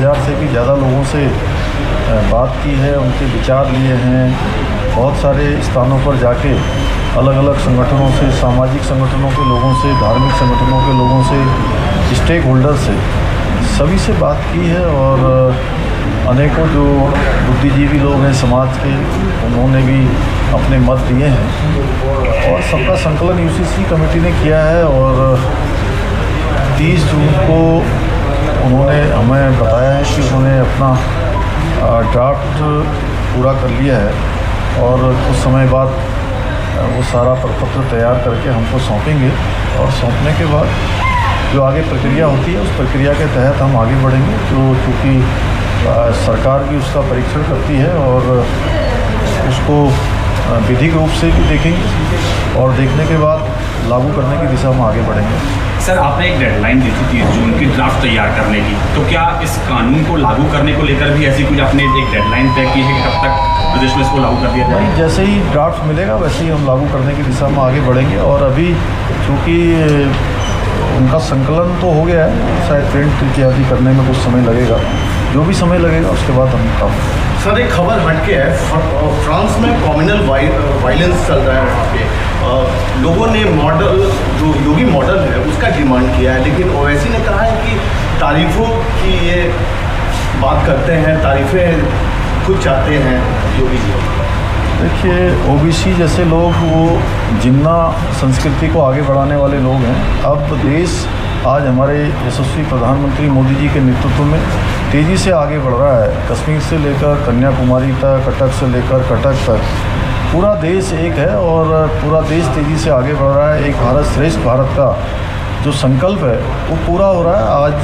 1000 से भी ज़्यादा लोगों से बात की है, उनके विचार लिए हैं। बहुत सारे स्थानों पर जाके अलग अलग संगठनों से, सामाजिक संगठनों के लोगों से, धार्मिक संगठनों के लोगों से, स्टेक होल्डर से, सभी से बात की है। और अनेकों जो बुद्धिजीवी लोग हैं समाज के, उन्होंने भी अपने मत दिए हैं और सबका संकलन यूसीसी कमेटी ने किया है। और 30 जून को उन्होंने हमें बताया है कि उन्होंने अपना ड्राफ्ट पूरा कर लिया है और कुछ समय बाद वो सारा प्रपत्र तैयार करके हमको सौंपेंगे। और सौंपने के बाद जो आगे प्रक्रिया होती है, उस प्रक्रिया के तहत हम आगे बढ़ेंगे। जो चूँकि सरकार भी उसका परीक्षण करती है और उसको विधिक रूप से भी देखेंगे और देखने के बाद लागू करने की दिशा में आगे बढ़ेंगे। सर, आपने एक डेडलाइन दी थी 30 जून की ड्राफ्ट तैयार करने की, तो क्या इस कानून को लागू करने को लेकर भी ऐसी कुछ आपने एक डेडलाइन तय की है कि कब तक प्रदेश में इसको लागू कर दिया जाए? जैसे ही ड्राफ्ट मिलेगा वैसे ही हम लागू करने की दिशा में आगे बढ़ेंगे। और अभी चूँकि उनका संकलन तो हो गया है, शायद प्रिंट इत्यादि करने में कुछ समय लगेगा। जो भी समय लगेगा उसके बाद हम काम। सर, एक खबर हटके है, फ्रांस में कम्युनल वायलेंस चल रहा है। वहाँ पे लोगों ने मॉडल, जो योगी मॉडल है, उसका डिमांड किया है, लेकिन ओवैसी ने कहा है कि तारीफ़ों की ये बात करते हैं, तारीफ़ें खुद चाहते हैं योगी जी। देखिए, ओबीसी जैसे लोग वो जिन्ना संस्कृति को आगे बढ़ाने वाले लोग हैं। अब देश आज हमारे यशस्वी प्रधानमंत्री मोदी जी के नेतृत्व में तेज़ी से आगे बढ़ रहा है। कश्मीर से लेकर कन्याकुमारी तक, कटक से लेकर कटक तक पूरा देश एक है और पूरा देश तेज़ी से आगे बढ़ रहा है। एक भारत श्रेष्ठ भारत का जो संकल्प है वो पूरा हो रहा है। आज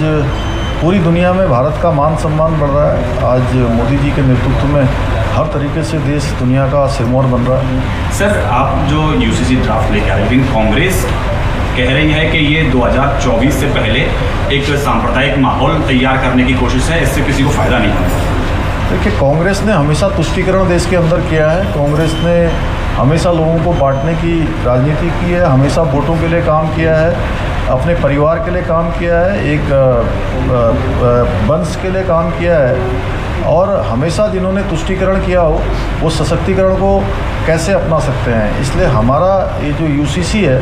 पूरी दुनिया में भारत का मान सम्मान बढ़ रहा है। आज मोदी जी के नेतृत्व में हर तरीके से देश दुनिया का सिरमौर बन रहा है। सर, आप जो यूसीसी ड्राफ्ट लेकर आए, लेकिन कांग्रेस कह रही है कि ये 2024 से पहले एक सांप्रदायिक माहौल तैयार करने की कोशिश है, इससे किसी को फ़ायदा नहीं होगा। देखिए, कांग्रेस ने हमेशा तुष्टीकरण देश के अंदर किया है। कांग्रेस ने हमेशा लोगों को बांटने की राजनीति की है, हमेशा वोटों के लिए काम किया है, अपने परिवार के लिए काम किया है, एक वंश के लिए काम किया है। और हमेशा जिन्होंने तुष्टीकरण किया हो वो सशक्तिकरण को कैसे अपना सकते हैं। इसलिए हमारा ये जो यूसीसी है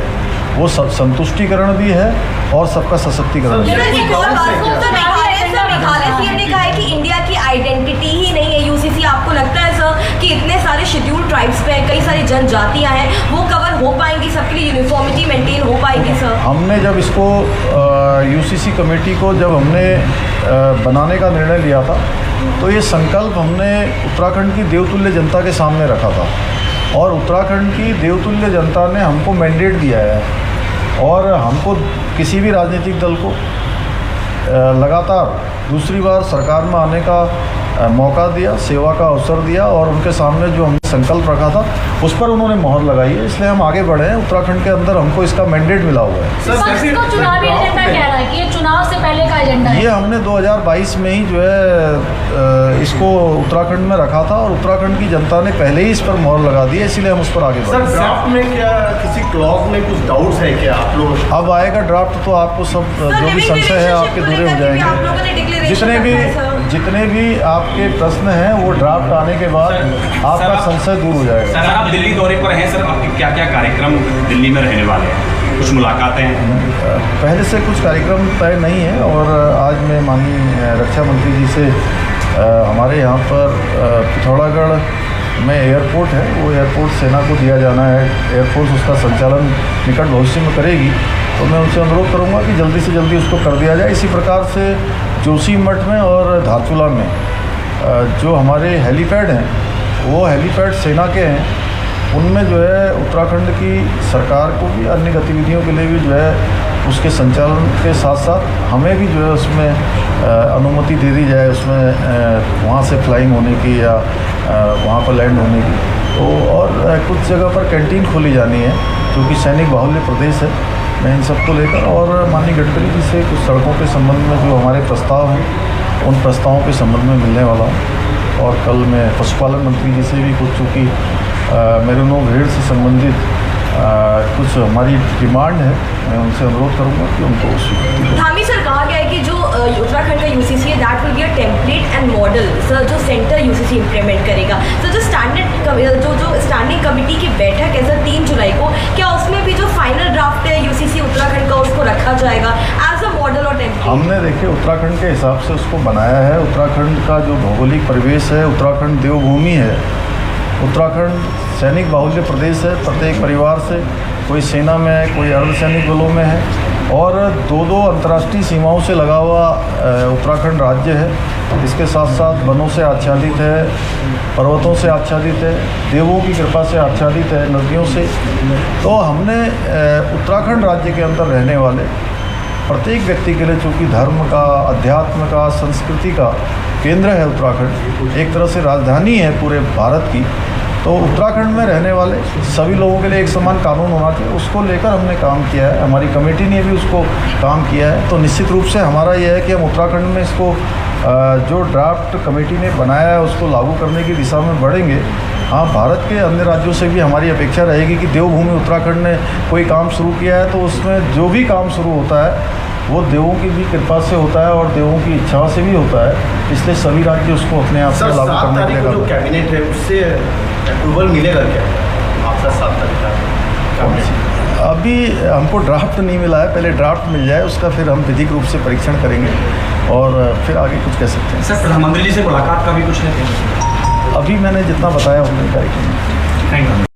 वो संतुष्टिकरण भी है और सबका सशक्तिकरण भी है। मेघालय सीएम ने कहा है कि इंडिया की आइडेंटिटी ही नहीं है यूसीसी। आपको लगता है सर कि इतने सारे शेड्यूल्ड ट्राइब्स पे कई सारी जनजातियां हैं, वो कवर हो पाएंगी, सबके लिए यूनिफॉर्मिटी मेंटेन हो पाएगी? सर, हमने जब इसको यूसीसी कमेटी को जब हमने बनाने का निर्णय लिया था तो ये संकल्प हमने उत्तराखंड की देवतुल्य जनता के सामने रखा था और उत्तराखंड की देवतुल्य जनता ने हमको मैंडेट दिया है और हमको किसी भी राजनीतिक दल को लगातार दूसरी बार सरकार में आने का मौका दिया, सेवा का अवसर दिया और उनके सामने जो हमने संकल्प रखा था उस पर उन्होंने मोहर लगाई है। इसलिए हम आगे बढ़े हैं। उत्तराखंड के अंदर हमको इसका मैंडेट मिला हुआ है। चुनावी एजेंडा कह रहा है कि ये चुनाव से पहले का एजेंडा है। ये हमने 2022 में ही जो है इसको उत्तराखंड में रखा था और उत्तराखंड की जनता ने पहले ही इस पर मोहर लगा दी है, इसीलिए हम उस पर आगे बढ़े। सर, ड्राफ्ट में क्या किसी क्लॉज में कुछ डाउट्स है क्या आप लोग? अब आएगा ड्राफ्ट तो आपको सब जो भी संशय है आपके दूर हो जाएंगे। जितने भी आपके प्रश्न हैं वो ड्राफ्ट आने के बाद आपका संशय दूर हो जाएगा। सर, आप दिल्ली दौरे पर हैं, सर आपके क्या क्या कार्यक्रम दिल्ली में रहने वाले हैं? कुछ मुलाकातें हैं? पहले से कुछ कार्यक्रम तय नहीं है और आज मैं माननीय रक्षा मंत्री जी से हमारे यहाँ पर पिथौरागढ़ में एयरपोर्ट है, वो एयरपोर्ट सेना को दिया जाना है। एयरफोर्स उसका संचालन निकट भविष्य में करेगी, तो मैं उनसे अनुरोध करूंगा कि जल्दी से जल्दी उसको कर दिया जाए। इसी प्रकार से जोशीमठ में और धारचूला में जो हमारे हेलीपैड हैं वो हेलीपैड सेना के हैं, उनमें जो है उत्तराखंड की सरकार को भी अन्य गतिविधियों के लिए भी जो है उसके संचालन के साथ साथ हमें भी जो है उसमें अनुमति दे दी जाए, उसमें वहाँ से फ्लाइंग होने की या वहाँ पर लैंड होने की। तो और कुछ जगह पर कैंटीन खोली जानी है क्योंकि सैनिक बाहुल्य प्रदेश है। मैं इन सबको लेकर और माननीय गडकरी जी से कुछ सड़कों के संबंध में जो हमारे प्रस्ताव हैं उन प्रस्तावों के संबंध में मिलने वाला हूँ। और कल मैं पशुपालन मंत्री जी से भी कुछ, चूँकि मेरिनो भेड़ से संबंधित कुछ हमारी डिमांड है, मैं उनसे अनुरोध करूंगा कि उनको धामी सर, कहा गया है कि जो उत्तराखंड का यूसीसी है that will be a template and model sir जो सेंटर यूसीसी इम्प्लीमेंट करेगा। सर जो स्टैंडिंग कमेटी की बैठक है सर 3 जुलाई को, क्या उसमें भी जो फाइनल ड्राफ्ट है यूसीसी उत्तराखंड का उसको रखा जाएगा एज अ मॉडल और टेम्पलेट? हमने देखिए उत्तराखंड के हिसाब से उसको बनाया है। उत्तराखंड का जो भौगोलिक परिवेश है, उत्तराखंड देवभूमि है, उत्तराखंड सैनिक बाहुल्य प्रदेश है। प्रत्येक परिवार से कोई सेना में है, कोई अर्धसैनिक बलों में है और 2-2 अंतर्राष्ट्रीय सीमाओं से लगा हुआ उत्तराखंड राज्य है। इसके साथ साथ वनों से आच्छादित है, पर्वतों से आच्छादित है, देवों की कृपा से आच्छादित है, नदियों से। तो हमने उत्तराखंड राज्य के अंदर रहने वाले प्रत्येक व्यक्ति के लिए, चूँकि धर्म का, अध्यात्म का, संस्कृति का केंद्र है उत्तराखंड, एक तरह से राजधानी है पूरे भारत की, तो उत्तराखंड में रहने वाले सभी लोगों के लिए एक समान कानून होना चाहिए। उसको लेकर हमने काम किया है, हमारी कमेटी ने भी उसको काम किया है। तो निश्चित रूप से हमारा यह है कि हम उत्तराखंड में इसको जो ड्राफ्ट कमेटी ने बनाया है उसको लागू करने की दिशा में बढ़ेंगे। हाँ, भारत के अन्य राज्यों से भी हमारी अपेक्षा रहेगी कि देवभूमि उत्तराखंड ने कोई काम शुरू किया है तो उसमें जो भी काम शुरू होता है वो देवों की भी कृपा से होता है और देवों की इच्छा से भी होता है। इसलिए सभी राज्य उसको अपने आप से सर लागू 7 करने के तारीख को जो लिए कैबिनेट है उससे अप्रूवल मिलेगा क्या आपका 7 तारीख का कैबिनेट? अभी हमको ड्राफ्ट नहीं मिला है, पहले ड्राफ्ट मिल जाए उसका फिर हम विधिक रूप से परीक्षण करेंगे और फिर आगे कुछ कह सकते हैं। सर प्रधानमंत्री जी से मुलाकात का भी कुछ है? अभी मैंने जितना बताया उतना ही कार्यक्रम। Thank you.